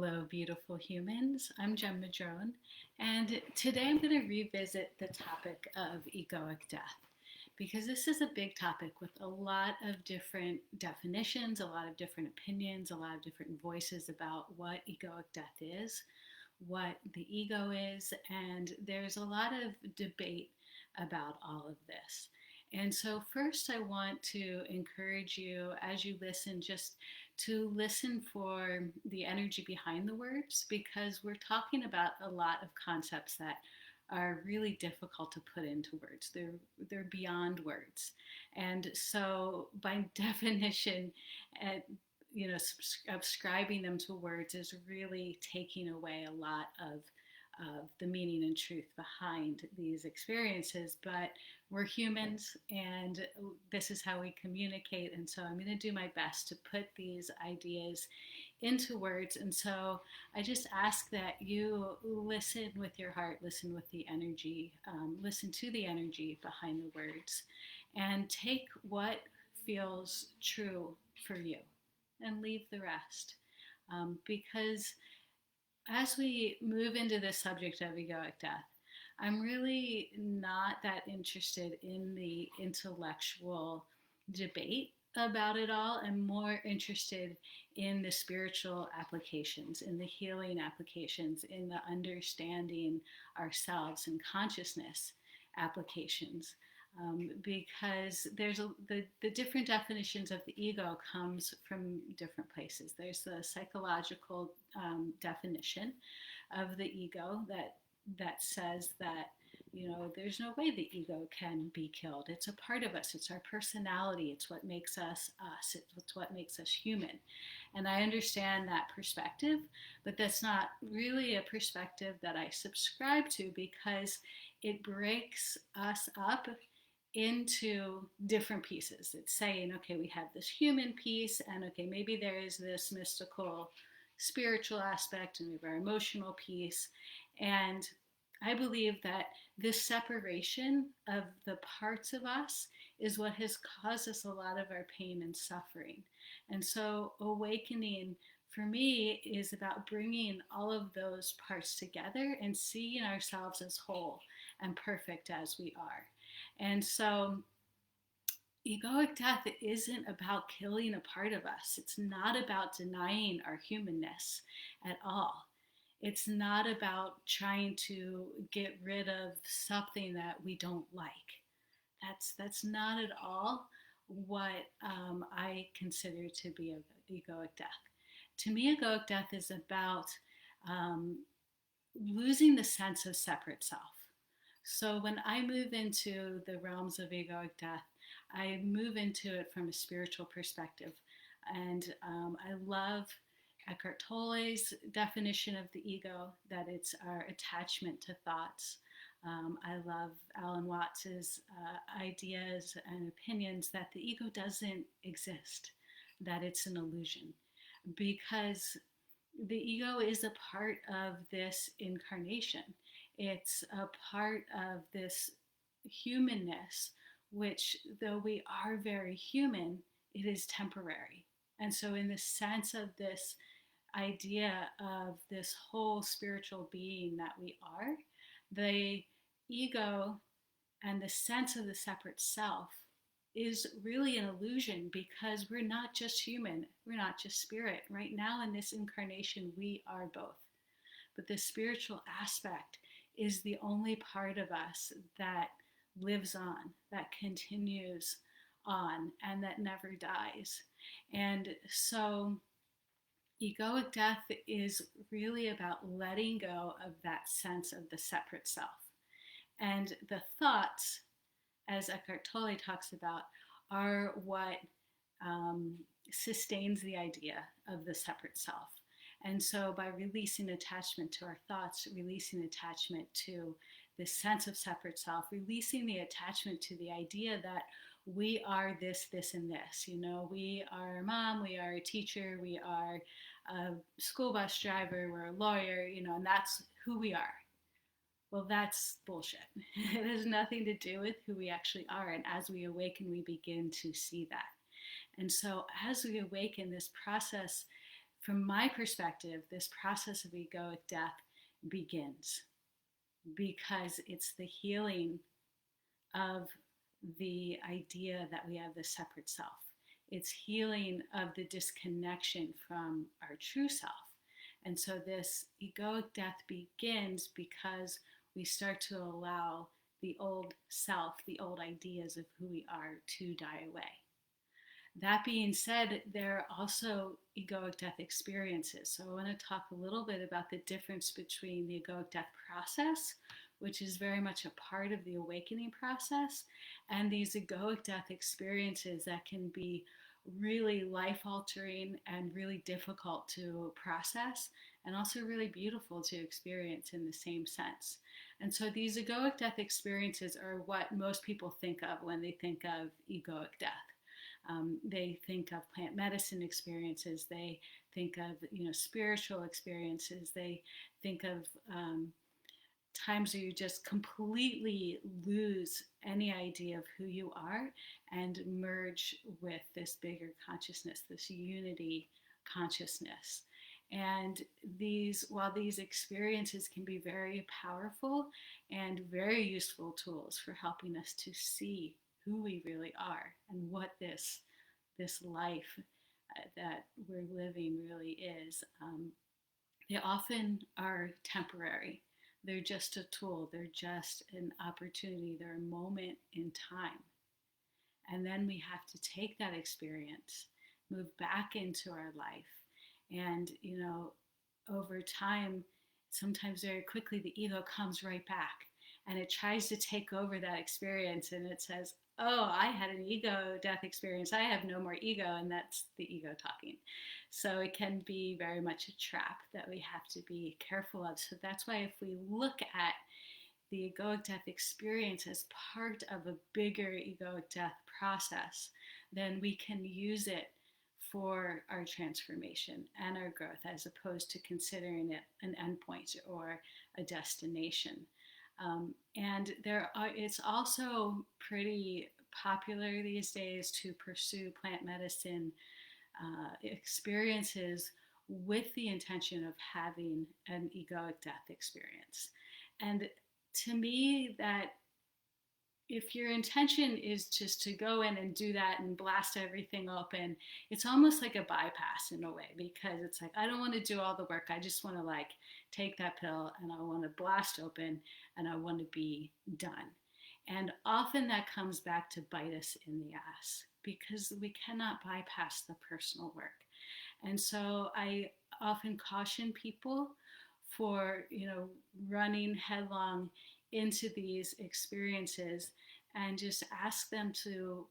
Hello, beautiful humans. I'm Jem Madrone, and today I'm going to revisit the topic of egoic death because this is a big topic with a lot of different definitions, a lot of different opinions, a lot of different voices about what egoic death is, what the ego is, and there's a lot of debate about all of this. And so, first, I want to encourage you as you listen, just to listen for the energy behind the words because we're talking about a lot of concepts that are really difficult to put into words. They're beyond words. And so, by definition, uh, ascribing them to words is really taking away a lot of the meaning and truth behind these experiences. But we're humans and this is how we communicate. And so I'm going to do my best to put these ideas into words. And so I just ask that you listen with your heart, listen with the energy, listen to the energy behind the words, and take what feels true for you and leave the rest. Because as we move into the subject of egoic death, I'm really not that interested in the intellectual debate about it all. I'm more interested in the spiritual applications, in the healing applications, in the understanding ourselves and consciousness applications. Because the different definitions of the ego comes from different places. There's the psychological definition of the ego that says that there's no way the ego can be killed. It's a part of us. It's our personality. It's what makes us us. It's what makes us human. And I understand that perspective, but that's not really a perspective that I subscribe to because it breaks us up into different pieces. It's saying, okay, we have this human piece, and okay, maybe there is this mystical, spiritual aspect, and we have our emotional piece. And I believe that this separation of the parts of us is what has caused us a lot of our pain and suffering. And so, awakening for me is about bringing all of those parts together and seeing ourselves as whole and perfect as we are. And so, egoic death isn't about killing a part of us. It's not about denying our humanness at all. It's not about trying to get rid of something that we don't like. That's not at all what I consider to be egoic death. To me, egoic death is about um, losing the sense of separate self. So when I move into the realms of egoic death, I move into it from a spiritual perspective. And I love Eckhart Tolle's definition of the ego, that it's our attachment to thoughts. I love Alan Watts's ideas and opinions that the ego doesn't exist, that it's an illusion, because the ego is a part of this incarnation. It's a part of this humanness, which, though we are very human, it is temporary. And so, in the sense of this idea of this whole spiritual being that we are, the ego and the sense of the separate self is really an illusion because we're not just human, we're not just spirit. Right now in this incarnation, we are both. But the spiritual aspect is the only part of us that lives on, that continues on, and that never dies. And so, egoic death is really about letting go of that sense of the separate self. And the thoughts, as Eckhart Tolle talks about, are what sustains the idea of the separate self. And so by releasing attachment to our thoughts, releasing attachment to the sense of separate self, releasing the attachment to the idea that we are this, this, and this. We are a mom, we are a teacher, we are a school bus driver, we're a lawyer, and that's who we are. Well, that's bullshit. It has nothing to do with who we actually are. And as we awaken, we begin to see that. And so as we awaken, this process from my perspective, this process of egoic death begins because it's the healing of the idea that we have this separate self. It's healing of the disconnection from our true self. And so this egoic death begins because we start to allow the old self, the old ideas of who we are, to die away. That being said, there are also egoic death experiences. So I want to talk a little bit about the difference between the egoic death process, which is very much a part of the awakening process, and these egoic death experiences that can be really life altering and really difficult to process, and also really beautiful to experience in the same sense. And so these egoic death experiences are what most people think of when they think of egoic death. They think of plant medicine experiences. They think of spiritual experiences. They think of times where you just completely lose any idea of who you are and merge with this bigger consciousness, this unity consciousness. And while these experiences can be very powerful and very useful tools for helping us to see who we really are and what this life that we're living really is, they often are temporary. They're just a tool. They're just an opportunity. They're a moment in time. And then we have to take that experience, move back into our life. And, over time, sometimes very quickly, the ego comes right back and it tries to take over that experience, and it says, oh, I had an ego death experience. I have no more ego. And that's the ego talking. So it can be very much a trap that we have to be careful of. So that's why if we look at the egoic death experience as part of a bigger egoic death process, then we can use it for our transformation and our growth, as opposed to considering it an endpoint or a destination. And it's also pretty popular these days to pursue plant medicine experiences with the intention of having an egoic death experience. And to me, that if your intention is just to go in and do that and blast everything open, it's almost like a bypass in a way, because it's like, I don't want to do all the work. I just want to take that pill and I want to blast open and I want to be done. And often that comes back to bite us in the ass because we cannot bypass the personal work. And so I often caution people for, running headlong into these experiences, and just ask them to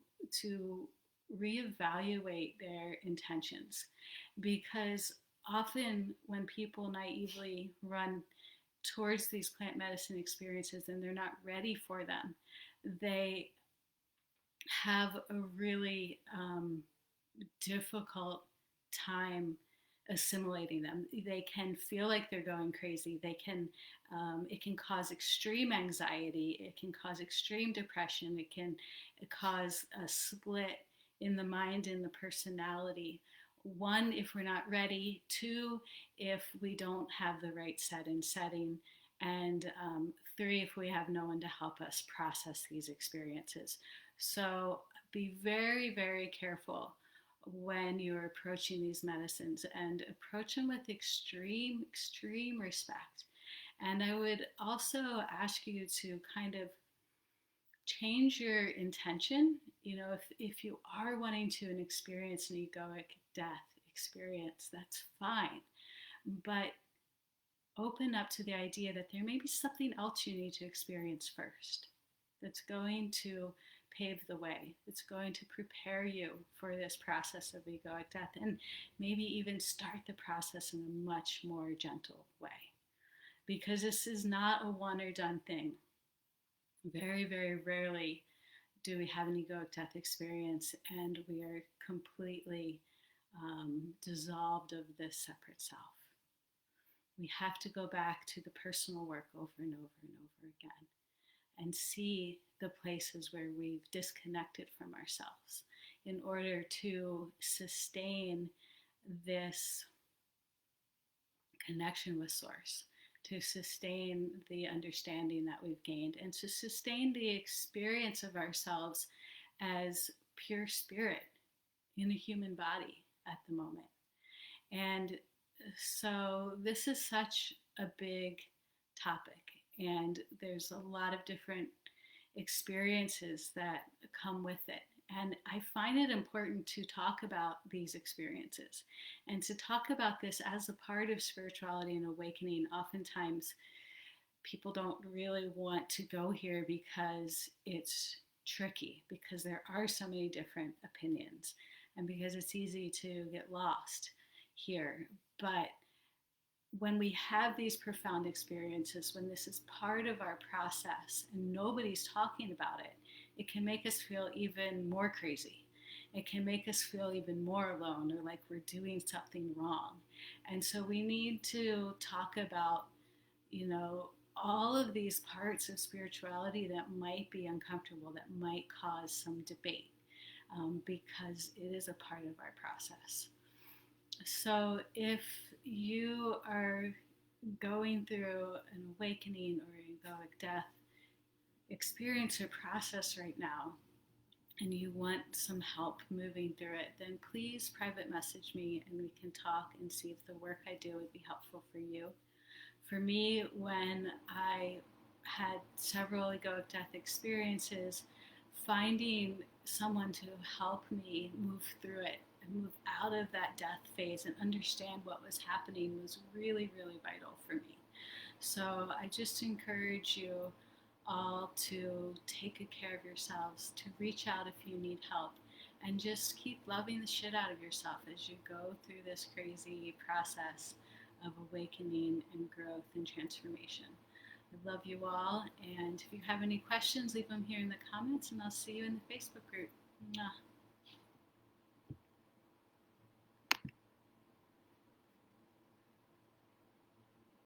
reevaluate their intentions, because often when people naively run towards these plant medicine experiences and they're not ready for them, they have a really difficult time assimilating them. They can feel like they're going crazy. It can cause extreme anxiety. It can cause extreme depression. It can cause a split in the mind and the personality. One, if we're not ready. Two, if we don't have the right setting. And three, if we have no one to help us process these experiences. So be very, very careful when you're approaching these medicines, and approach them with extreme respect. And I would also ask you to kind of change your intention. If you are wanting to experience an egoic death experience, that's fine. But open up to the idea that there may be something else you need to experience first that's going to pave the way. It's going to prepare you for this process of egoic death, and maybe even start the process in a much more gentle way. Because this is not a one or done thing. Very, very rarely do we have an egoic death experience and we are completely dissolved of this separate self. We have to go back to the personal work over and over and over again, and see the places where we've disconnected from ourselves in order to sustain this connection with Source, to sustain the understanding that we've gained, and to sustain the experience of ourselves as pure spirit in a human body at the moment. And so this is such a big topic, and there's a lot of different experiences that come with it. And I find it important to talk about these experiences and to talk about this as a part of spirituality and awakening. Oftentimes, people don't really want to go here because it's tricky, because there are so many different opinions, and because it's easy to get lost here. But when we have these profound experiences, when this is part of our process and nobody's talking about it, it can make us feel even more crazy. It can make us feel even more alone or like we're doing something wrong. And so we need to talk about, all of these parts of spirituality that might be uncomfortable, that might cause some debate, because it is a part of our process. So if you are going through an awakening or egoic death experience or process right now, and you want some help moving through it, then please private message me and we can talk and see if the work I do would be helpful for you. For me, when I had several egoic death experiences, finding someone to help me move through it and move out of that death phase and understand what was happening was really, really vital for me. So I just encourage you all to take good care of yourselves, to reach out if you need help, and just keep loving the shit out of yourself as you go through this crazy process of awakening and growth and transformation. I love you all, and if you have any questions, leave them here in the comments, and I'll see you in the Facebook group. Mwah.